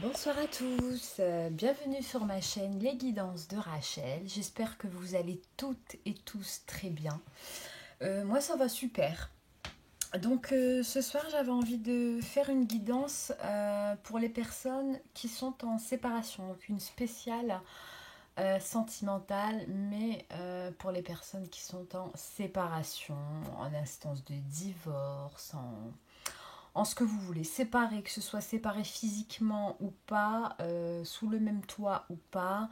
Bonsoir à tous, bienvenue sur ma chaîne Les Guidances de Rachel. J'espère que vous allez toutes et tous très bien. Moi ça va super. Donc ce soir j'avais envie de faire une guidance pour les personnes qui sont en séparation. Donc une spéciale sentimentale, mais pour les personnes qui sont en séparation, en instance de divorce, en ce que vous voulez, séparés, que ce soit séparés physiquement ou pas, sous le même toit ou pas,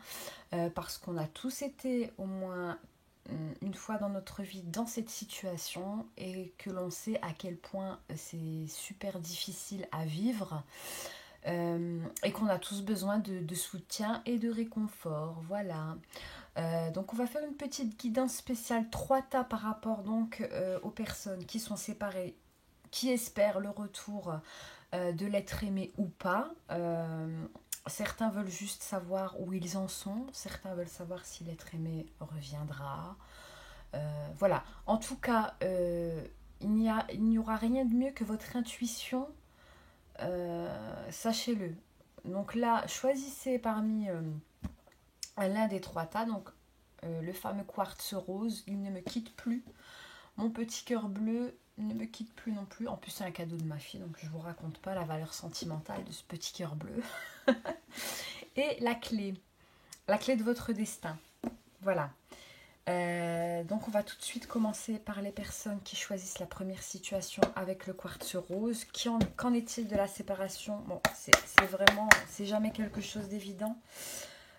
parce qu'on a tous été au moins une fois dans notre vie dans cette situation et que l'on sait à quel point c'est super difficile à vivre et qu'on a tous besoin de soutien et de réconfort. Voilà. Donc on va faire une petite guidance spéciale 3 tas par rapport donc aux personnes qui sont séparées, qui espèrent le retour de l'être aimé ou pas. Certains veulent juste savoir où ils en sont, certains veulent savoir si l'être aimé reviendra. Voilà, en tout cas, il n'y aura rien de mieux que votre intuition, sachez-le. Donc là, choisissez parmi l'un des 3 tas, donc le fameux quartz rose, il ne me quitte plus. Mon petit cœur bleu ne me quitte plus non plus. En plus, c'est un cadeau de ma fille, donc je ne vous raconte pas la valeur sentimentale de ce petit cœur bleu. Et la clé de votre destin. Voilà. Donc, on va tout de suite commencer par les personnes qui choisissent la première situation avec le quartz rose. Qu'en est-il de la séparation? Bon, c'est jamais quelque chose d'évident.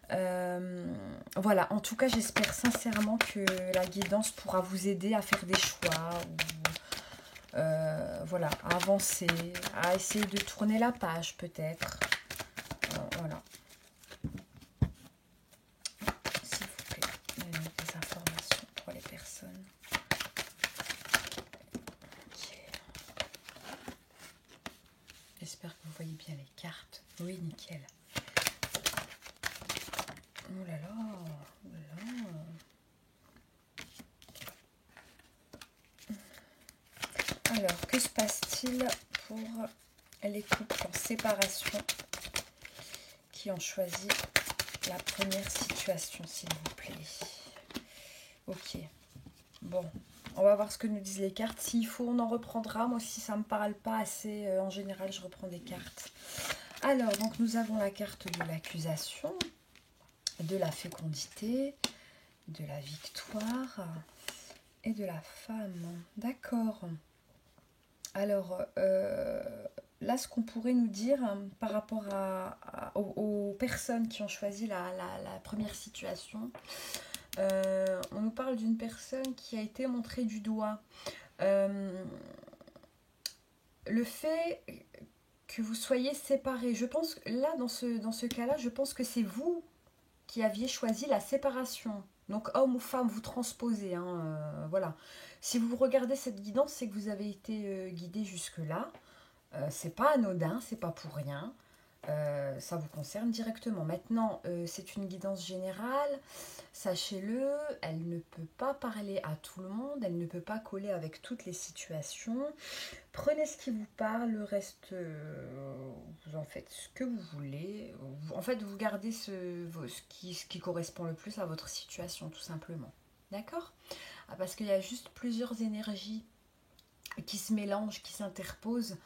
Voilà, en tout cas, j'espère sincèrement que la guidance pourra vous aider à faire des choix ou voilà, à avancer, à essayer de tourner la page peut-être. Voilà. S'il vous plaît, donnez des informations pour les personnes. Okay. J'espère que vous voyez bien les cartes. Oui, nickel. Oh là là, oh là là. Alors, que se passe-t-il pour les couples en séparation qui ont choisi la première situation, s'il vous plaît? Ok. Bon, on va voir ce que nous disent les cartes. S'il faut, on en reprendra. Moi, si ça ne me parle pas assez, en général, je reprends des cartes. Alors, donc, nous avons la carte de l'accusation, de la fécondité, de la victoire et de la femme. D'accord. Alors, là, ce qu'on pourrait nous dire par rapport aux personnes qui ont choisi la première situation, on nous parle d'une personne qui a été montrée du doigt. Le fait que vous soyez séparés, je pense que là, dans ce cas-là, je pense que c'est vous qui aviez choisi la séparation. Donc homme ou femme, vous transposez. Voilà. Si vous regardez cette guidance, c'est que vous avez été guidé jusque-là. C'est pas anodin, c'est pas pour rien. Ça vous concerne directement. Maintenant, c'est une guidance générale. Sachez-le, elle ne peut pas parler à tout le monde, elle ne peut pas coller avec toutes les situations. Prenez ce qui vous parle, le reste, vous en faites ce que vous voulez. En fait, vous gardez ce qui correspond le plus à votre situation, tout simplement. D'accord? Parce qu'il y a juste plusieurs énergies qui se mélangent, qui s'interposent.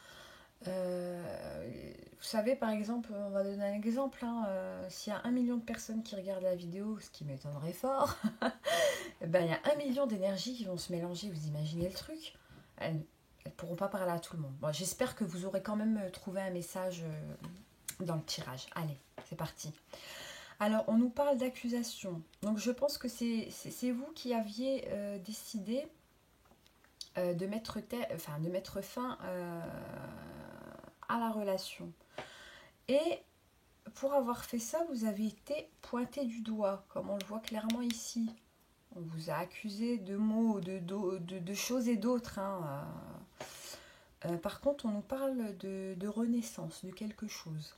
Vous savez, par exemple, on va donner un exemple, s'il y a 1 million de personnes qui regardent la vidéo, ce qui m'étonnerait fort, ben, il y a 1 million d'énergies qui vont se mélanger, vous imaginez le truc? Elles ne pourront pas parler à tout le monde. Bon, j'espère que vous aurez quand même trouvé un message dans le tirage. Allez, c'est parti. Alors, on nous parle d'accusation. Donc, je pense que c'est vous qui aviez décidé de mettre fin à la relation. Et pour avoir fait ça, vous avez été pointé du doigt, comme on le voit clairement ici. On vous a accusé de mots, de choses et d'autres. Par contre, on nous parle de renaissance, de quelque chose.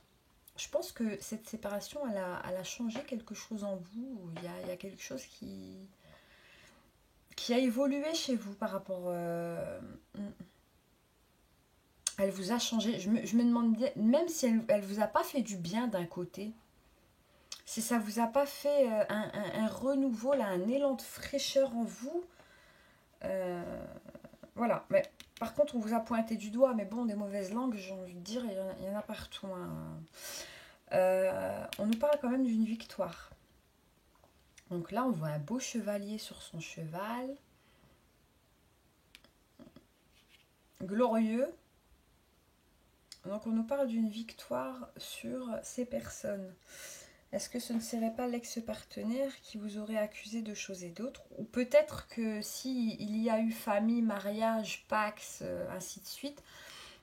Je pense que cette séparation, elle a changé quelque chose en vous. Il y a quelque chose qui a évolué chez vous par rapport... Elle vous a changé. Je me demande bien, même si elle vous a pas fait du bien d'un côté, si ça vous a pas fait un renouveau, là, un élan de fraîcheur en vous, euh, voilà. Mais par contre, on vous a pointé du doigt, mais bon, des mauvaises langues, j'ai envie de dire, il y en a partout, hein. On nous parle quand même d'une victoire. Donc là, on voit un beau chevalier sur son cheval, glorieux. Donc on nous parle d'une victoire sur ces personnes. Est-ce que ce ne serait pas l'ex-partenaire qui vous aurait accusé de choses et d'autres? Ou peut-être que si il y a eu famille, mariage, pax, ainsi de suite,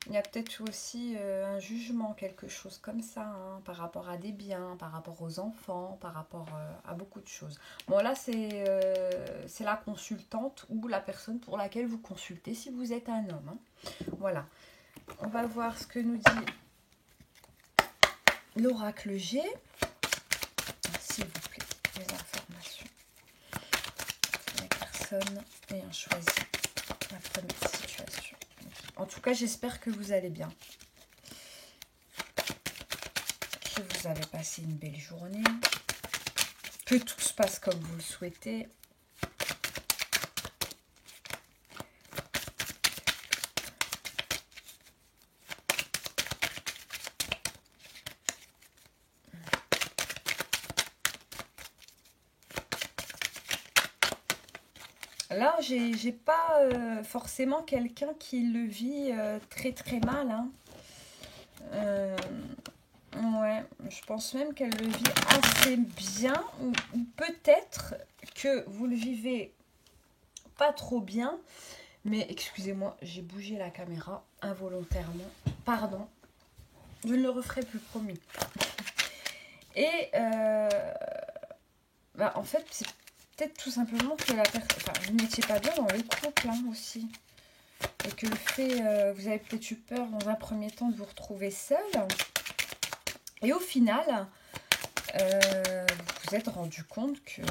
il y a peut-être aussi un jugement, quelque chose comme ça, hein, par rapport à des biens, par rapport aux enfants, par rapport à beaucoup de choses. Bon, là, c'est la consultante ou la personne pour laquelle vous consultez si vous êtes un homme, hein. Voilà. On va voir ce que nous dit l'oracle G. S'il vous plaît, les informations. La personne ayant choisi la première situation. En tout cas, j'espère que vous allez bien. Que vous avez passé une belle journée. Que tout se passe comme vous le souhaitez. Là, j'ai pas forcément quelqu'un qui le vit très très mal, hein. Ouais, je pense même qu'elle le vit assez bien, ou peut-être que vous le vivez pas trop bien, mais excusez-moi, j'ai bougé la caméra involontairement, pardon, je ne le referai plus, promis. Et bah, en fait, c'est peut-être tout simplement que la personne, enfin, vous n'étiez pas bien dans le couple, hein, aussi, et que le fait, vous avez peut-être eu peur dans un premier temps de vous retrouver seul, et au final, vous vous êtes rendu compte que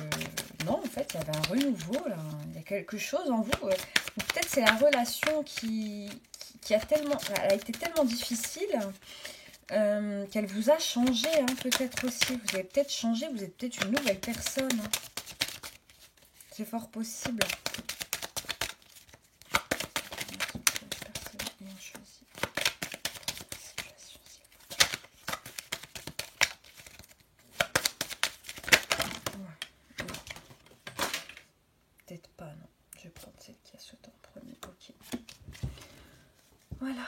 non, en fait, il y avait un renouveau, là. Il y a quelque chose en vous. Ou peut-être c'est la relation qui a tellement, elle a été tellement difficile qu'elle vous a changé, hein, peut-être aussi. Vous avez peut-être changé, vous êtes peut-être une nouvelle personne, hein. C'est fort possible. Peut-être pas, non. Je vais prendre celle qui a sauté en premier. Ok. Voilà.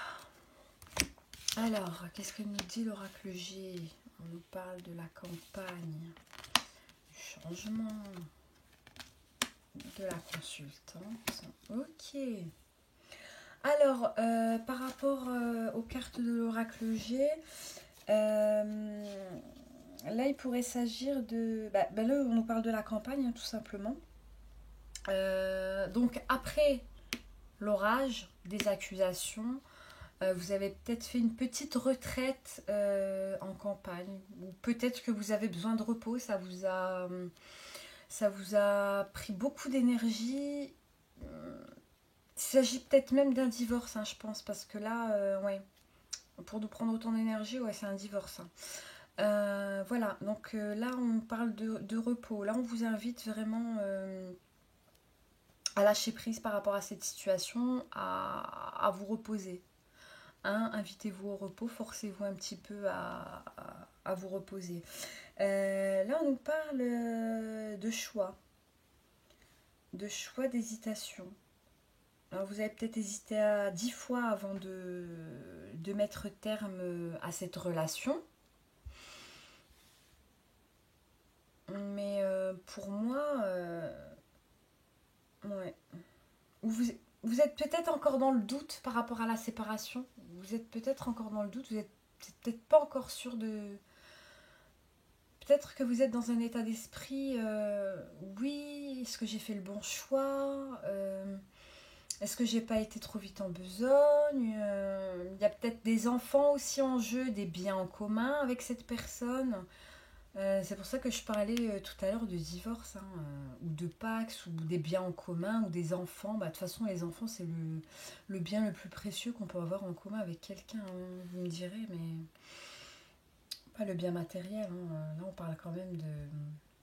Alors, qu'est-ce que nous dit l'oracle G? On nous parle de la campagne, du changement, de la consultante. Ok. Alors, par rapport aux cartes de l'oracle G, là, il pourrait s'agir de... là, on nous parle de la campagne, hein, tout simplement. Donc, après l'orage, des accusations, vous avez peut-être fait une petite retraite en campagne, ou peut-être que vous avez besoin de repos, ça vous a pris beaucoup d'énergie. Il s'agit peut-être même d'un divorce, hein, je pense, parce que là, ouais, pour nous prendre autant d'énergie, ouais, c'est un divorce, hein. Voilà, donc là, on parle de repos. Là, on vous invite vraiment à lâcher prise par rapport à cette situation, à vous reposer. Hein, invitez-vous au repos, forcez-vous un petit peu à vous reposer. Là, on nous parle de choix d'hésitation. Alors, vous avez peut-être hésité à 10 fois avant de mettre terme à cette relation. Mais pour moi, ouais. Vous êtes peut-être encore dans le doute par rapport à la séparation. Vous êtes peut-être encore dans le doute. Vous êtes peut-être pas encore sûr de... Peut-être que vous êtes dans un état d'esprit, oui, est-ce que j'ai fait le bon choix, est-ce que j'ai pas été trop vite en besogne, il y a peut-être des enfants aussi en jeu, des biens en commun avec cette personne. C'est pour ça que je parlais tout à l'heure de divorce, hein, ou de Pax, ou des biens en commun, ou des enfants. Bah, de toute façon, les enfants, c'est le bien le plus précieux qu'on peut avoir en commun avec quelqu'un, hein, vous me direz, mais pas le bien matériel, hein. Là, on parle quand même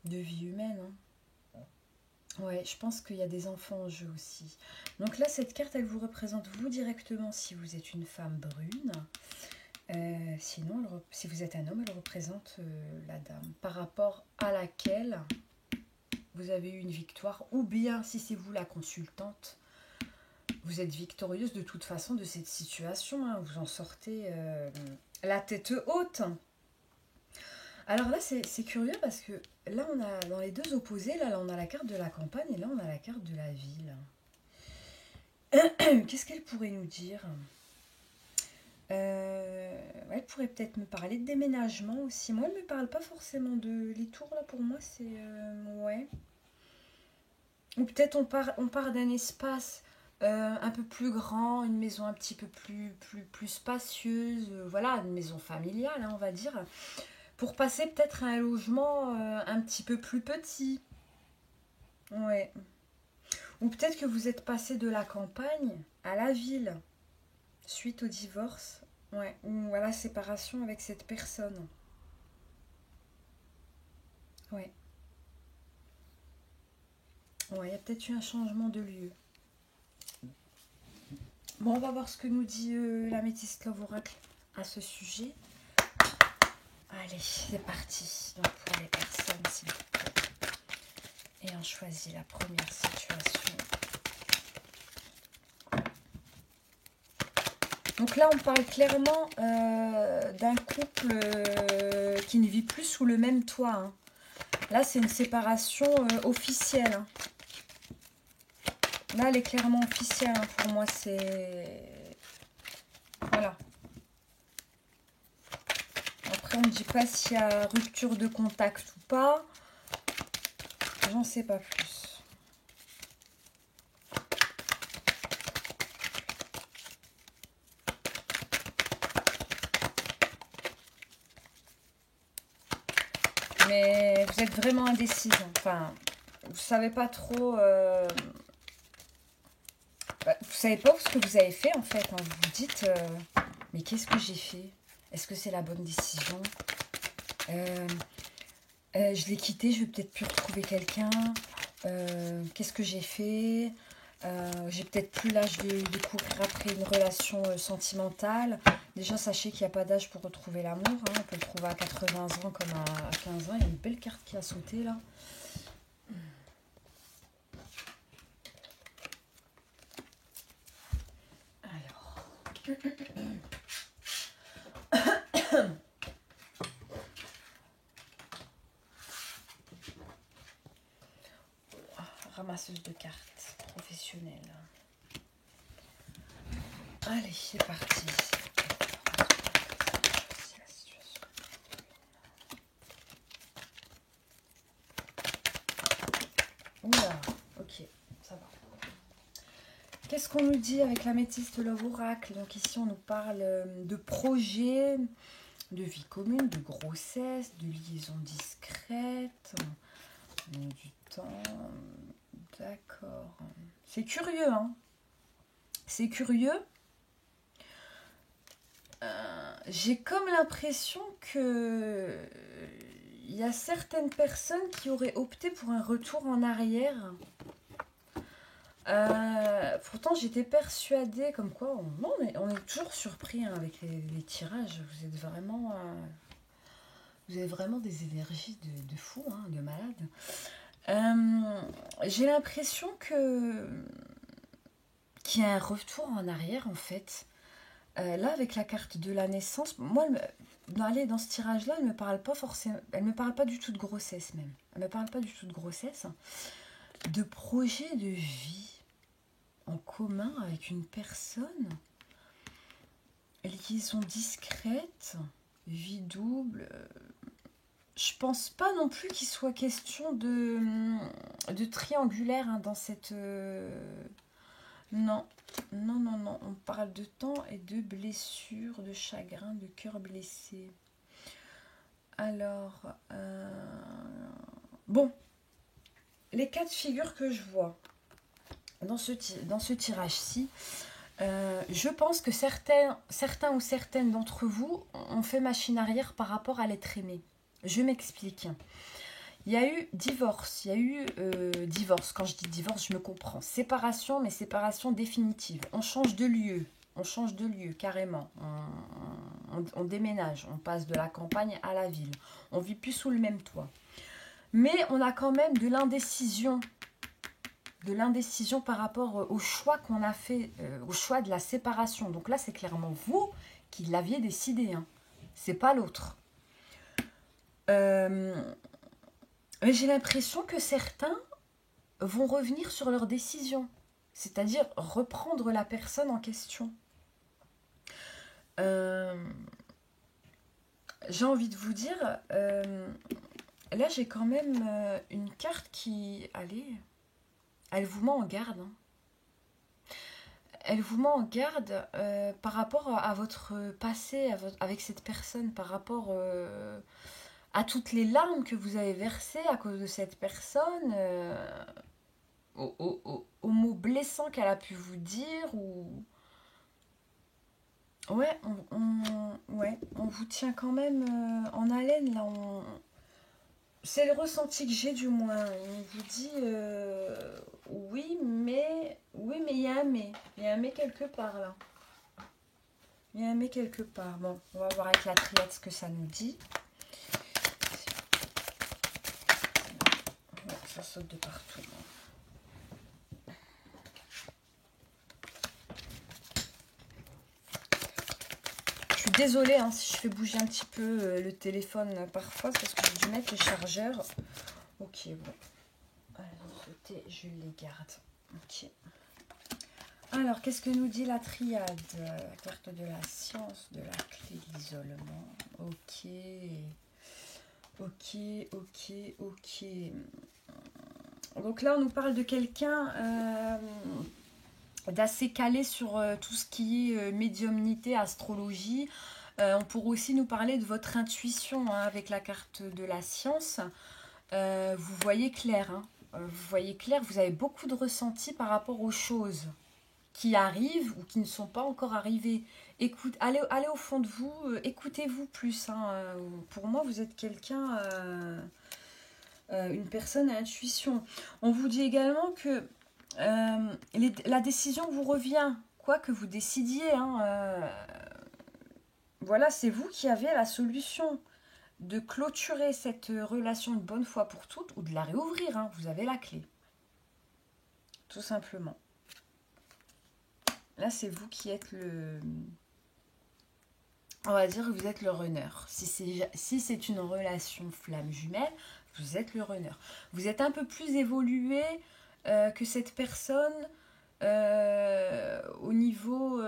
de vie humaine, hein. Ouais, je pense qu'il y a des enfants en jeu aussi. Donc là, cette carte, elle vous représente vous directement si vous êtes une femme brune. Sinon, si vous êtes un homme, elle représente la dame, par rapport à laquelle vous avez eu une victoire, ou bien si c'est vous la consultante, vous êtes victorieuse de toute façon de cette situation, hein, vous en sortez la tête haute. Alors là, c'est curieux parce que là, on a dans les deux opposés, là, on a la carte de la campagne et là, on a la carte de la ville. Qu'est-ce qu'elle pourrait nous dire? Elle pourrait peut-être me parler de déménagement aussi. Moi, elle ne me parle pas forcément de... Les tours, là, pour moi, c'est... ouais. Ou peut-être on part d'un espace un peu plus grand, une maison un petit peu plus spacieuse, voilà, une maison familiale, hein, on va dire, pour passer peut-être à un logement un petit peu plus petit. Ouais. Ou peut-être que vous êtes passé de la campagne à la ville suite au divorce. Ouais. Ou à la séparation avec cette personne. Ouais. Ouais, il y a peut-être eu un changement de lieu. Bon, on va voir ce que nous dit la métisse Love Oracle à ce sujet. Allez, c'est parti. Donc pour les personnes, s'il vous plaît. Et on choisit la première situation. Donc là, on parle clairement d'un couple qui ne vit plus sous le même toit, hein. Là, c'est une séparation officielle, hein. Là, elle est clairement officielle, hein. Pour moi, c'est... Voilà. Après, on ne dit pas s'il y a rupture de contact ou pas. J'en sais pas plus. Mais vous êtes vraiment indécise. Enfin, vous savez pas trop... vous savez pas ce que vous avez fait, en fait, hein. Vous vous dites, mais qu'est-ce que j'ai fait? Est-ce que c'est la bonne décision? Je l'ai quitté, je vais peut-être plus retrouver quelqu'un. Qu'est-ce que j'ai fait? J'ai peut-être plus l'âge de courir après une relation sentimentale. Déjà, sachez qu'il n'y a pas d'âge pour retrouver l'amour, hein. On peut le trouver à 80 ans comme à 15 ans. Il y a une belle carte qui a sauté là. Alors, ramasseuse de cartes professionnelle. Allez, c'est parti. Oula, ok, ça va. Qu'est-ce qu'on nous dit avec la métisse Love Oracle? Donc ici, on nous parle de projets, de vie commune, de grossesse, de liaison discrète, du temps. D'accord. C'est curieux, hein? C'est curieux. J'ai comme l'impression que il y a certaines personnes qui auraient opté pour un retour en arrière. Pourtant, j'étais persuadée comme quoi on est toujours surpris, hein, avec les tirages. Vous avez vraiment des énergies de fou, hein, de malade. J'ai l'impression qu'il y a un retour en arrière en fait. Là, avec la carte de la naissance, moi, dans ce tirage-là, elle me parle pas forcément, elle me parle pas du tout de grossesse même. Elle me parle pas du tout de grossesse, de projet de vie en commun avec une personne, liaison discrète, vie double. Je pense pas non plus qu'il soit question de triangulaire, hein, dans cette... Non, non, non, non. On parle de temps et de blessures, de chagrin, de cœur blessé. Alors, bon, les cas de figure que je vois dans ce tirage-ci, je pense que certains ou certaines d'entre vous ont fait machine arrière par rapport à l'être aimé. Je m'explique. Il y a eu divorce, divorce. Quand je dis divorce, je me comprends. Séparation, mais séparation définitive. On change de lieu, carrément. On déménage, on passe de la campagne à la ville. On vit plus sous le même toit. Mais on a quand même de l'indécision par rapport au choix qu'on a fait, au choix de la séparation. Donc là, c'est clairement vous qui l'aviez décidé, hein. C'est pas l'autre. Mais j'ai l'impression que certains vont revenir sur leur décision, c'est-à-dire reprendre la personne en question. J'ai envie de vous dire, là j'ai quand même une carte qui, allez, elle vous met en garde, hein. Elle vous met en garde par rapport à votre passé avec cette personne, par rapport à toutes les larmes que vous avez versées à cause de cette personne, aux mots blessants qu'elle a pu vous dire, ou... Ouais, on vous tient quand même en haleine, là. C'est le ressenti que j'ai, du moins. On vous dit, oui, mais il y a un mais. Il y a un mais quelque part, là. Il y a un mais quelque part. Bon, on va voir avec la triade ce que ça nous dit. Ouais, ça saute de partout. Désolée hein, si je fais bouger un petit peu le téléphone parfois, c'est parce que j'ai dû mettre le chargeur. Ok, bon. Alors, côté, je les garde. Ok. Alors, qu'est-ce que nous dit la triade? La carte de la science, de la clé de l'isolement. Ok. Ok. Donc là, on nous parle de quelqu'un d'assez calé sur tout ce qui est médiumnité, astrologie. On pourrait aussi nous parler de votre intuition hein, avec la carte de la science. Vous voyez clair, hein. Vous voyez clair, vous avez beaucoup de ressenti par rapport aux choses qui arrivent ou qui ne sont pas encore arrivées. Allez au fond de vous, écoutez-vous plus. Hein. Pour moi, vous êtes quelqu'un, une personne à intuition. On vous dit également que la décision vous revient, quoi que vous décidiez. Hein, voilà, c'est vous qui avez la solution de clôturer cette relation une bonne fois pour toutes ou de la réouvrir. Hein, vous avez la clé. Tout simplement. Là, c'est vous qui êtes le... On va dire que vous êtes le runner. Si c'est une relation flamme jumelle, vous êtes le runner. Vous êtes un peu plus évolué que cette personne au niveau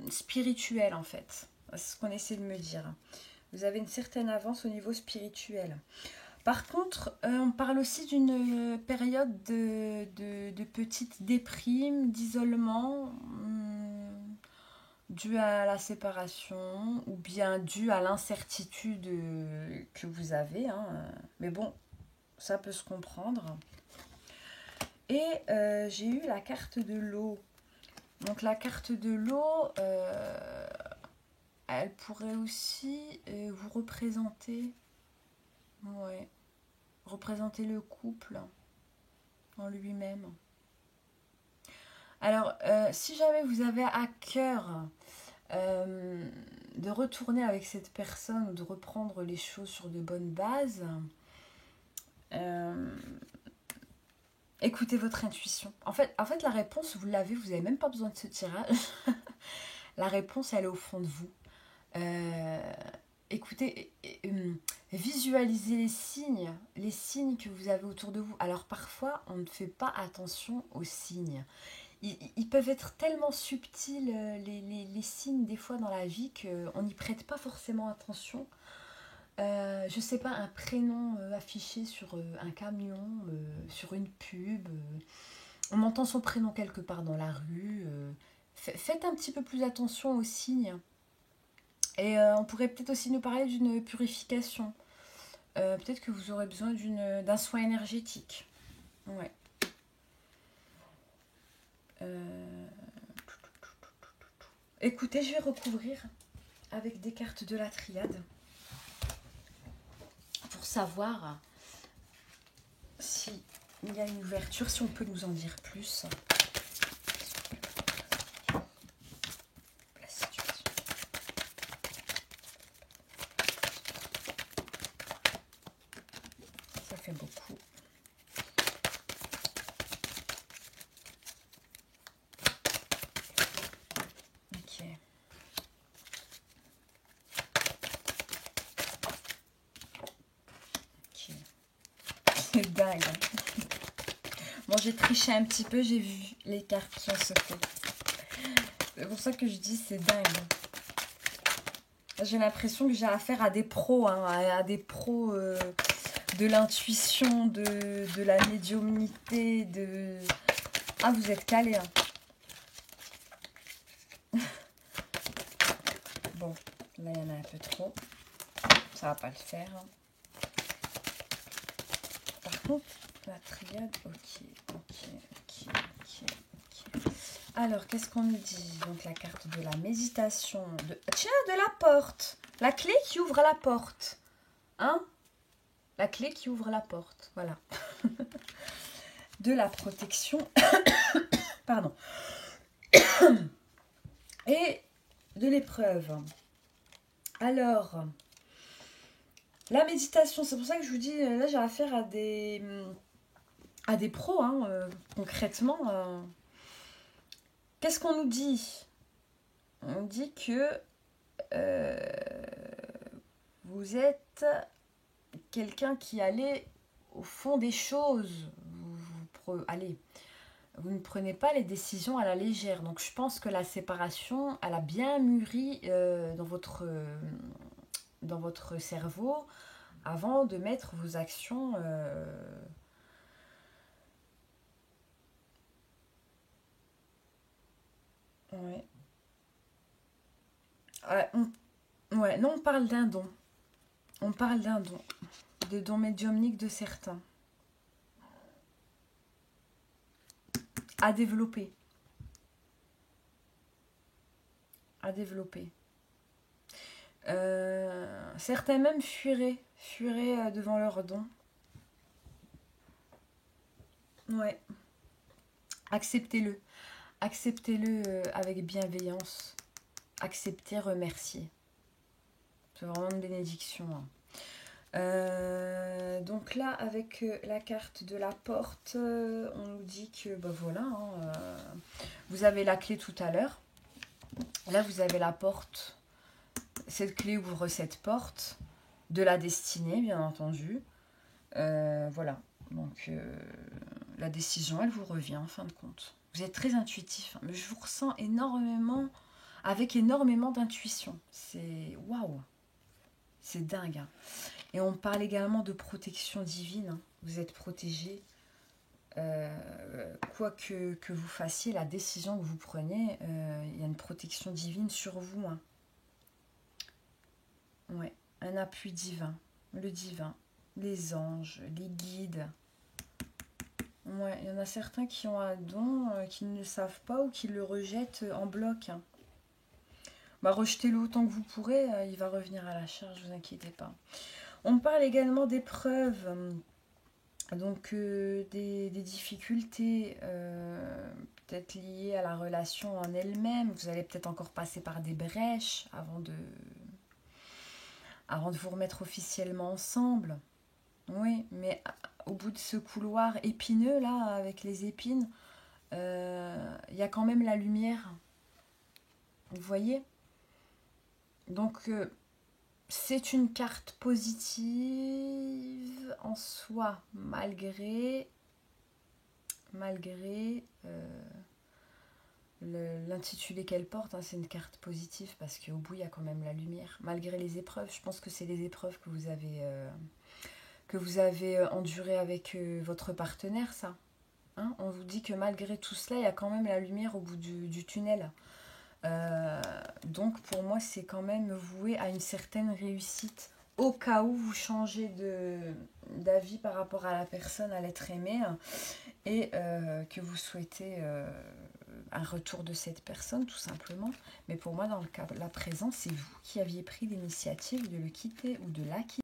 spirituel, en fait. C'est ce qu'on essaie de me dire. Vous avez une certaine avance au niveau spirituel. Par contre, on parle aussi d'une période de petite déprime, d'isolement, due à la séparation ou bien due à l'incertitude que vous avez. Hein. Mais bon, ça peut se comprendre. Et j'ai eu la carte de l'eau. Donc la carte de l'eau, elle pourrait aussi vous représenter. Ouais. Représenter le couple en lui-même. Alors, si jamais vous avez à cœur de retourner avec cette personne ou de reprendre les choses sur de bonnes bases, écoutez votre intuition. En fait, la réponse, vous l'avez, vous n'avez même pas besoin de ce tirage. La réponse, elle est au fond de vous. Écoutez, visualisez les signes que vous avez autour de vous. Alors parfois, on ne fait pas attention aux signes. Ils peuvent être tellement subtils, les signes, des fois, dans la vie, qu'on n'y prête pas forcément attention. Je sais pas, un prénom affiché sur un camion, sur une pub, on entend son prénom quelque part dans la rue. Faites un petit peu plus attention aux signes. Et on pourrait peut-être aussi nous parler d'une purification. peut-être que vous aurez besoin d'un soin énergétique. Ouais. Écoutez, je vais recouvrir avec des cartes de la triade pour savoir s'il y a une ouverture, si on peut nous en dire plus. La situation. Ça fait beaucoup. Ok. Ok. C'est dingue. Bon, j'ai triché un petit peu, j'ai vu les cartes qui ont sauté. C'est pour ça que je dis c'est dingue. J'ai l'impression que j'ai affaire à des pros, hein, à des pros de l'intuition, de la médiumnité, de... Ah, vous êtes calés, hein. Bon, là, il y en a un peu trop. Ça va pas le faire. Hein. Par contre, la triade, ok. Alors, qu'est-ce qu'on nous dit? Donc, la carte de la méditation. Tiens, de la porte. La clé qui ouvre la porte. Hein? La clé qui ouvre la porte. Voilà. De la protection. Pardon. Et de l'épreuve. Alors, la méditation, c'est pour ça que je vous dis, là, j'ai affaire à des pros, hein, concrètement. Qu'est-ce qu'on nous dit? On dit que vous êtes quelqu'un qui allait au fond des choses. Vous ne prenez pas les décisions à la légère. Donc je pense que la séparation, elle a bien mûri dans votre cerveau avant de mettre vos actions... Ouais. Ouais, non, on parle d'un don. On parle d'un don. De don médiumnique de certains. À développer. À développer. Certains même fuiraient devant leur don. Ouais. Acceptez-le. Acceptez-le avec bienveillance. Acceptez, remercier. C'est vraiment une bénédiction. Hein. Donc là, avec la carte de la porte, on nous dit que, ben voilà, hein, vous avez la clé tout à l'heure. Là, vous avez la porte. Cette clé ouvre cette porte de la destinée, bien entendu. Voilà. Donc, la décision, elle vous revient en fin de compte. Vous êtes très intuitif. Hein, mais je vous ressens énormément, avec énormément d'intuition. C'est waouh. C'est dingue. Hein. Et on parle également de protection divine. Hein. Vous êtes protégé. Quoi que vous fassiez, la décision que vous prenez, il y a une protection divine sur vous. Hein. Ouais, un appui divin. Le divin. Les anges, les guides. Ouais, il y en a certains qui ont un don, qui ne le savent pas ou qui le rejettent en bloc. Hein. Bah, rejetez-le autant que vous pourrez, il va revenir à la charge, ne vous inquiétez pas. On parle également d'épreuves, donc des difficultés peut-être liées à la relation en elle-même. Vous allez peut-être encore passer par des brèches avant de vous remettre officiellement ensemble. Oui, mais au bout de ce couloir épineux, là, avec les épines, il y a quand même la lumière. Vous voyez? Donc, c'est une carte positive en soi, malgré l'intitulé qu'elle porte. Hein, c'est une carte positive parce qu'au bout, il y a quand même la lumière. Malgré les épreuves, je pense que c'est les épreuves que vous avez endurées avec votre partenaire, ça. Hein, on vous dit que malgré tout cela, il y a quand même la lumière au bout du tunnel. Donc pour moi, c'est quand même voué à une certaine réussite au cas où vous changez d'avis par rapport à la personne, à l'être aimé, et que vous souhaitez un retour de cette personne, tout simplement. Mais pour moi, dans le cas là présent, c'est vous qui aviez pris l'initiative de le quitter ou de la quitter.